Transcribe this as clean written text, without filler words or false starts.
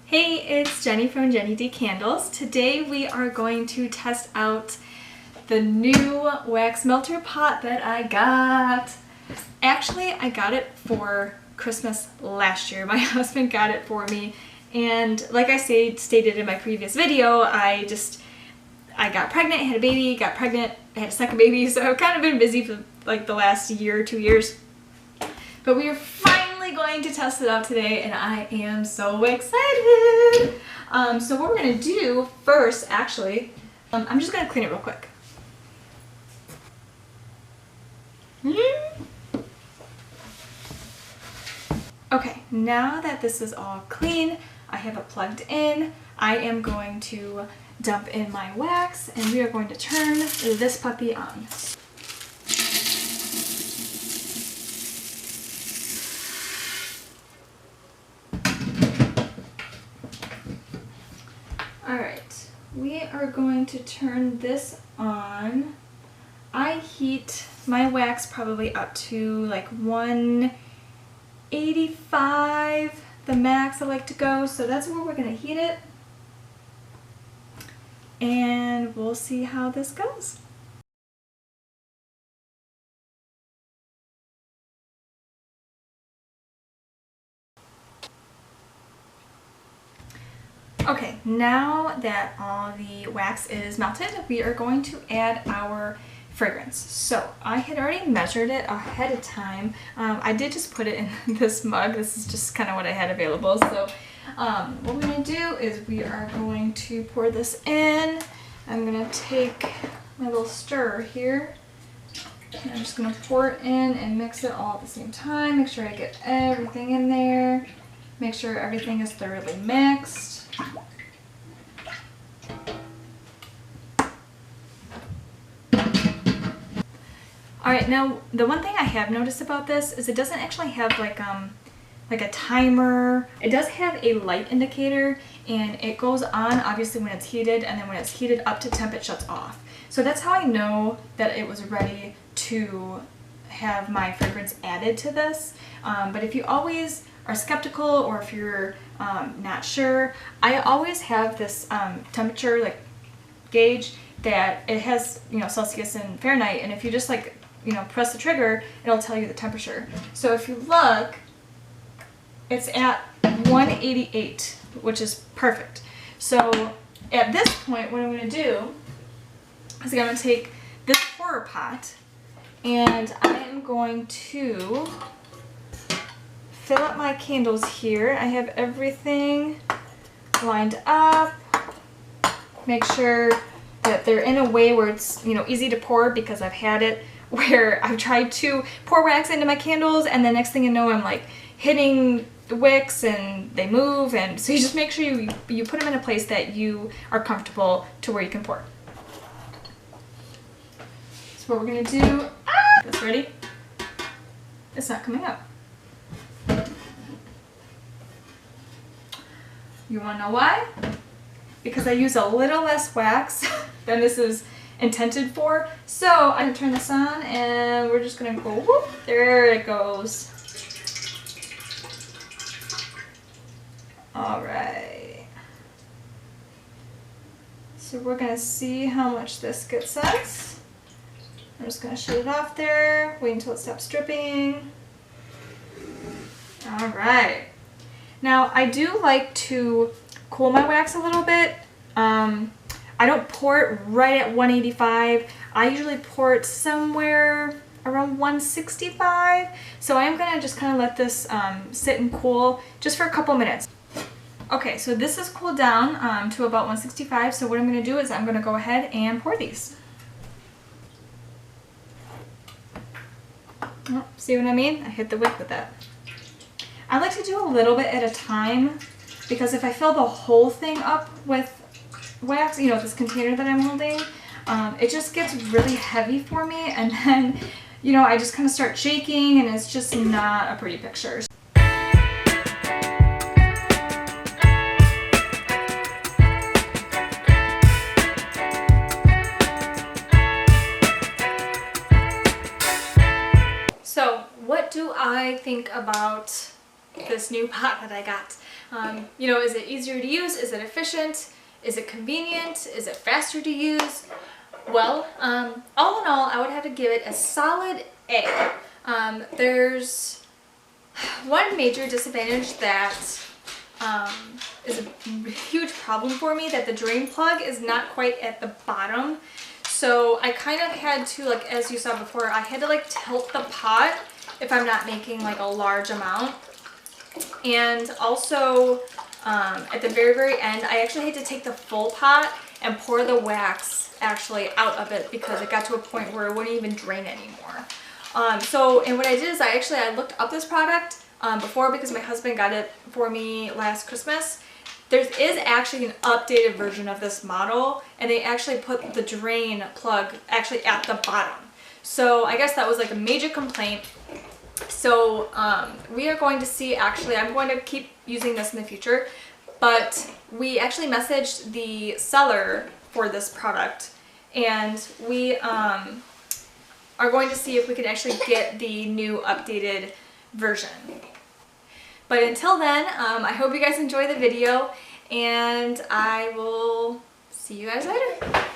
Hey, it's Jenny from Jenny D Candles. Today we are going to test out the new wax melter pot that I got. Actually, I got it for Christmas last year. My husband got it for me, and like I stated in my previous video, I got pregnant, had a baby, got pregnant, had a second baby, so I've kind of been busy for like the last year, 2 years. But we are finally going to test it out today, and I am so excited. So what we're going to do first, actually, I'm just going to clean it real quick. Okay, now that this is all clean, I have it plugged in, I am going to dump in my wax, and we are going to turn this puppy on. Alright, we are going to turn this on. I heat my wax probably up to like 185, the max I like to go, so that's where we're going to heat it. And we'll see how this goes. Okay, now that all the wax is melted, we are going to add our fragrance. So I had already measured it ahead of time. I did just put it in this mug. This is just kind of what I had available. So what we're going to do is we are going to pour this in. I'm going to take my little stirrer here. And I'm just going to pour it in and mix it all at the same time. Make sure I get everything in there. Make sure everything is thoroughly mixed. Alright, now the one thing I have noticed about this is it doesn't actually have like a timer. It does have a light indicator, and it goes on obviously when it's heated, and then when it's heated up to temp it shuts off. So that's how I know that it was ready to have my fragrance added to this. But if you always are skeptical, or if you're not sure, I always have this temperature like gauge that it has, you know, Celsius and Fahrenheit, and if you just like, you know, press the trigger, it'll tell you the temperature. So if you look, it's at 188, which is perfect. So at this point, what I'm going to do is I'm going to take this pourer pot, and I am going to fill up my candles here. I have everything lined up. Make sure that they're in a way where it's, you know, easy to pour, because I've had it where I've tried to pour wax into my candles, and the next thing you know, I'm like hitting the wicks and they move, and so you just make sure you put them in a place that you are comfortable to where you can pour. So what we're gonna do, that's ready. It's not coming up. You wanna know why? Because I use a little less wax than this is intended for. So I'm gonna turn this on, and we're just gonna go whoop, there it goes. Alright. So we're gonna see how much this gets us. I'm just gonna shut it off there, wait until it stops dripping. Alright. Now I do like to cool my wax a little bit. I don't pour it right at 185. I usually pour it somewhere around 165. So I'm gonna just kind of let this sit and cool just for a couple minutes. Okay, so this is cooled down to about 165. So what I'm gonna do is I'm gonna go ahead and pour these. Oh, see what I mean? I hit the wick with that. I like to do a little bit at a time, because if I fill the whole thing up with wax, you know, this container that I'm holding, it just gets really heavy for me, and then, you know, I just kind of start shaking, and it's just not a pretty picture. So what do I think about this new pot that I got? You know, is it easier to use? Is it efficient? Is it convenient? Is it faster to use? Well, all in all, I would have to give it a solid A. There's one major disadvantage that is a huge problem for me, that the drain plug is not quite at the bottom. So I kind of had to, like, as you saw before, I had to like tilt the pot if I'm not making like a large amount. And also at the very end, I actually had to take the full pot and pour the wax actually out of it because it got to a point where it wouldn't even drain anymore. And what I did is I looked up this product before because my husband got it for me last Christmas. There is actually an updated version of this model, and they actually put the drain plug actually at the bottom. So I guess that was like a major complaint. So we are going to see, actually I'm going to keep using this in the future, but we actually messaged the seller for this product, and we are going to see if we can actually get the new updated version. But until then, I hope you guys enjoy the video, and I will see you guys later.